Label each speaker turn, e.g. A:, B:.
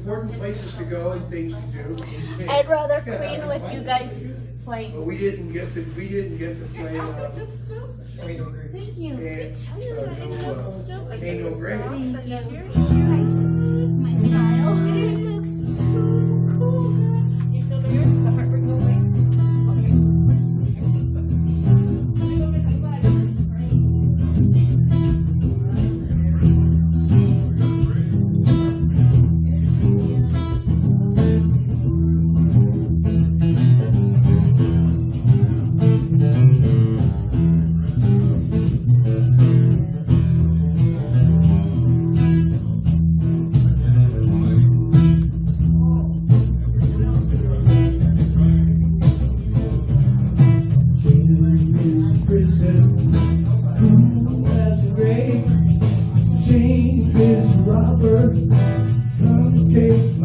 A: important places to go and things to do.
B: I'd rather clean with you guys playing.
A: But we didn't get to play.
B: That's so thank you.
A: And,
B: Did tell you that I
A: no,
B: have so I
A: ain't no
B: get
A: grade.
B: socks and then your shoes. My style. It looks too cool. You feel the heartbreak go away?
A: Change is robber, come take my